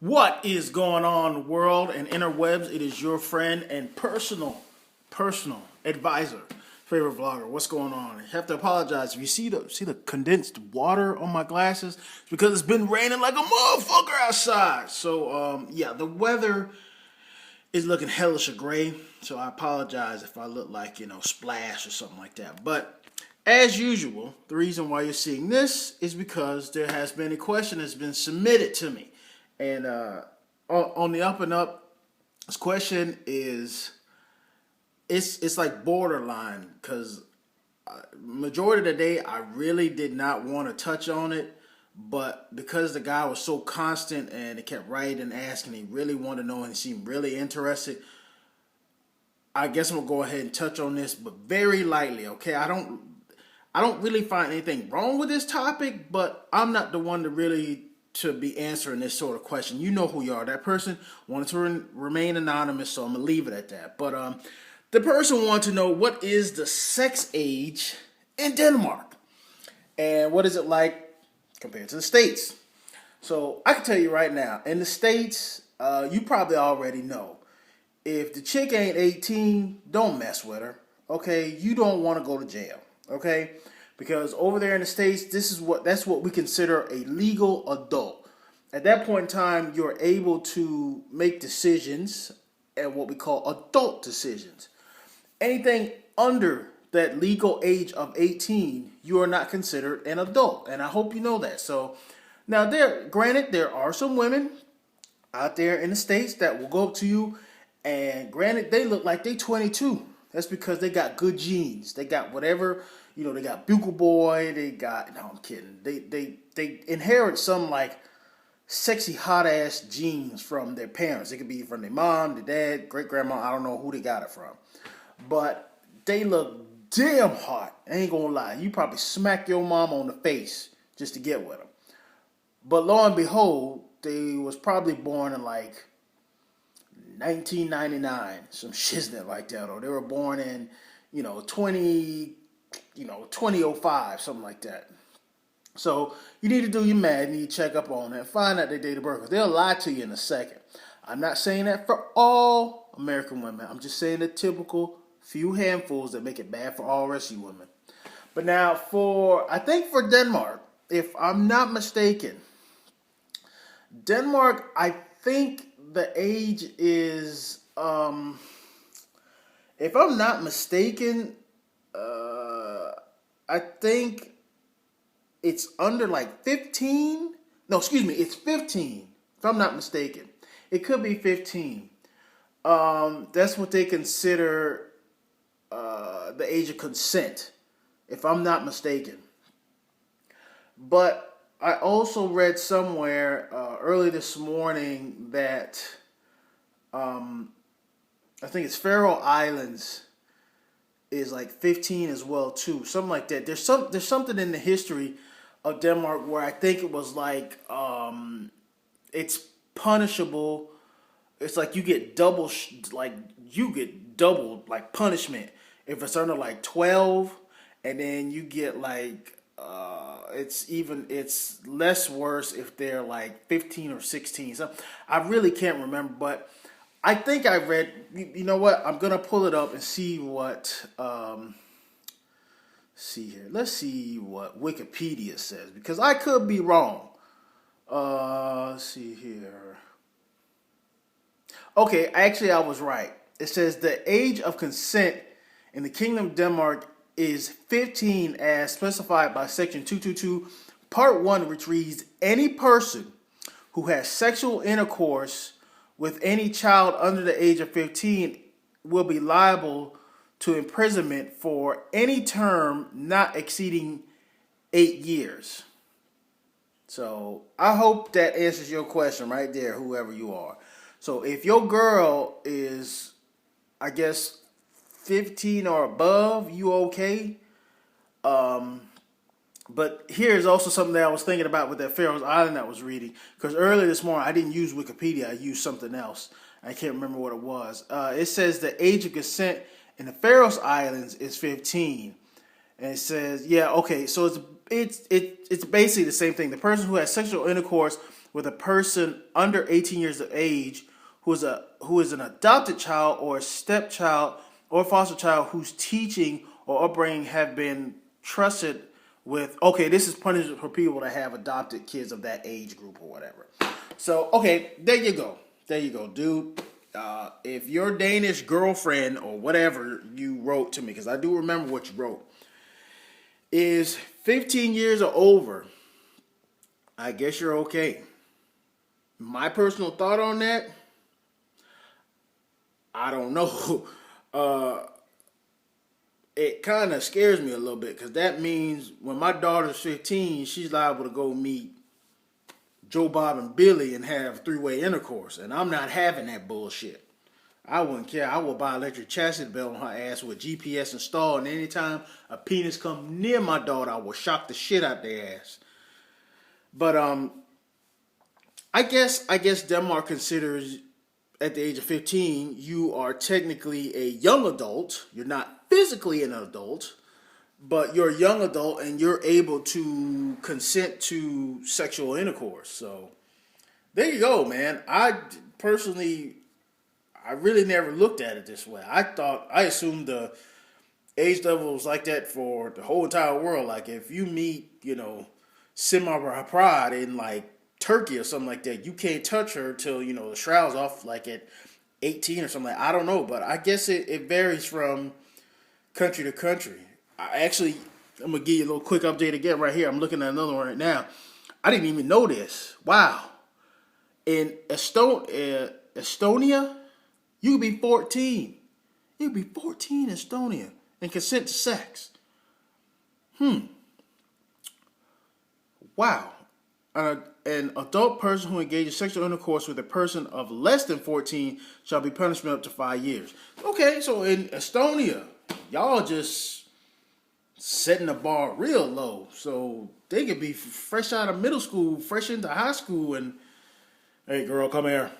What is going on, world and interwebs? It is your friend and personal advisor, favorite vlogger. What's going on? I have to apologize if you see the condensed water on my glasses. It's because it's been raining like a motherfucker outside. So yeah, the weather is looking hellish gray. So I apologize if I look like splash or something like that. But as usual, the reason why you're seeing this is because there has been a question that's been submitted to me. And on the up and up, this question is it's like borderline because majority of the day I really did not want to touch on it, but because the guy was so constant and he kept writing and asking, he really wanted to know and he seemed really interested. I guess I'm gonna go ahead and touch on this, but very lightly. Okay, I don't really find anything wrong with this topic, but I'm not the one to be answering this sort of question. You know who you are. That person wanted to remain anonymous, so I'm gonna leave it at that. But the person wanted to know what is the sex age in Denmark and what is it like compared to the States. So I can tell you right now, in the States, you probably already know. If the chick ain't 18, don't mess with her. Okay, you don't want to go to jail. Okay, because over there in the States, that's what we consider a legal adult. At that point in time, you're able to make decisions and what we call adult decisions. Anything under that legal age of 18, you are not considered an adult, and I hope you know that. So now, granted, there are some women out there in the States that will go up to you, and granted, they look like they 22. That's because they got good genes. They got whatever, they got Bugle Boy. They got, no, I'm kidding. They inherit some like sexy hot ass genes from their parents. It could be from their mom, their dad, great grandma. I don't know who they got it from. But they look damn hot. I ain't gonna lie. You probably smack your mom on the face just to get with them. But lo and behold, they was probably born in like 1999, some shiznit like that, or they were born in 2005, something like that. So you need to do your math, you need to check up on that, find out their date of birth, because they'll lie to you in a second. I'm not saying that for all American women. I'm just saying the typical few handfuls that make it bad for all rest of you women. But now I think for Denmark, if I'm not mistaken, Denmark, I think the age is, if I'm not mistaken, I think it's under like 15. No, excuse me, it's 15. If I'm not mistaken, it could be 15. That's what they consider the age of consent, if I'm not mistaken. But I also read somewhere early this morning that I think it's Faroe Islands is like 15 as well too, something like that. There's something in the history of Denmark where I think it was like it's punishable. It's like you get doubled like punishment if it's under like 12, and then you get like it's less worse if they're like 15 or 16. So I really can't remember, but I think I read. You know what? I'm gonna pull it up and see what. See here. Let's see what Wikipedia says, because I could be wrong. Let's see here. Okay, actually I was right. It says the age of consent in the Kingdom of Denmark is 15 as specified by Section 222, Part 1, which reads, any person who has sexual intercourse with any child under the age of 15 will be liable to imprisonment for any term not exceeding 8 years. So I hope that answers your question right there, whoever you are. So if your girl is, I guess, 15 or above, you okay? But here's also something that I was thinking about with that Faroe Island I was reading. Because earlier this morning, I didn't use Wikipedia. I used something else. I can't remember what it was. It says the age of consent in the Faroe Islands is 15. And it says, yeah, okay, so it's basically the same thing. The person who has sexual intercourse with a person under 18 years of age who is an adopted child or a stepchild or foster child whose teaching or upbringing have been trusted with. Okay, this is punishment for people that have adopted kids of that age group or whatever. So, okay, there you go. There you go, dude. If your Danish girlfriend or whatever you wrote to me, because I do remember what you wrote, is 15 years or over, I guess you're okay. My personal thought on that, I don't know. It kind of scares me a little bit because that means when my daughter's 15, she's liable to go meet Joe, Bob, and Billy and have three-way intercourse. And I'm not having that bullshit. I wouldn't care. I would buy electric chastity belt on her ass with GPS installed. And anytime a penis come near my daughter, I will shock the shit out their ass. But I guess Denmark considers at the age of 15, you are technically a young adult. You're not physically an adult, but you're a young adult and you're able to consent to sexual intercourse. So there you go, man. I really never looked at it this way. I assumed the age level was like that for the whole entire world. Like if you meet, Simar Pride in like Turkey or something like that, you can't touch her till, the shroud's off like at 18 or something. I don't know, but I guess it varies from country to country. I'm going to give you a little quick update again right here. I'm looking at another one right now. I didn't even know this. Wow. In Estonia, you can be 14. You can be 14 in Estonia and consent to sex. Wow. An adult person who engages sexual intercourse with a person of less than 14 shall be punished up to 5 years. Okay, so in Estonia, y'all just setting the bar real low. So they could be fresh out of middle school, fresh into high school, and hey girl, come here.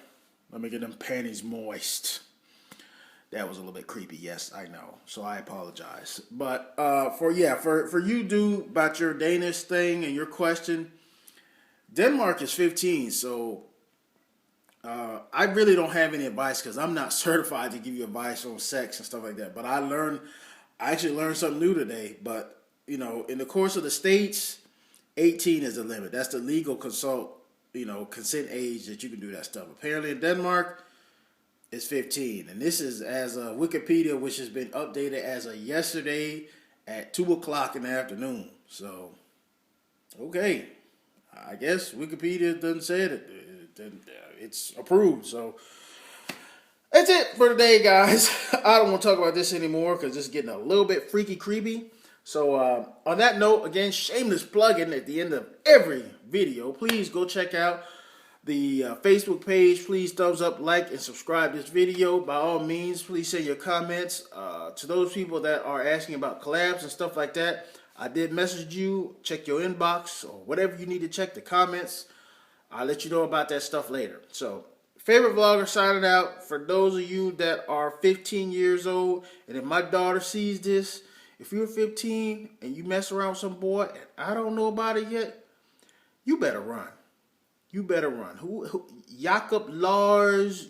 Let me get them panties moist. That was a little bit creepy, yes, I know. So I apologize. But for you, dude, about your Danish thing and your question, Denmark is 15, so I really don't have any advice because I'm not certified to give you advice on sex and stuff like that. But I actually learned something new today. But, in the course of the states, 18 is the limit. That's the legal consent age that you can do that stuff. Apparently in Denmark, it's 15. And this is as of Wikipedia, which has been updated as of yesterday at 2 o'clock in the afternoon. So, okay. I guess Wikipedia doesn't say it. It's approved. So that's it for today, guys. I don't want to talk about this anymore because it's getting a little bit freaky, creepy. So on that note, again, shameless plugging at the end of every video. Please go check out the Facebook page. Please thumbs up, like, and subscribe this video. By all means, please send your comments to those people that are asking about collabs and stuff like that. I did message you. Check your inbox or whatever you need to check, the comments. I'll let you know about that stuff later. So, favorite vlogger signing out. For those of you that are 15 years old, and if my daughter sees this, if you're 15 and you mess around with some boy and I don't know about it yet, you better run. You better run. Jakob Lars,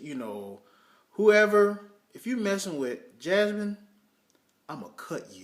whoever. If you messing with Jasmine, I'm going to cut you.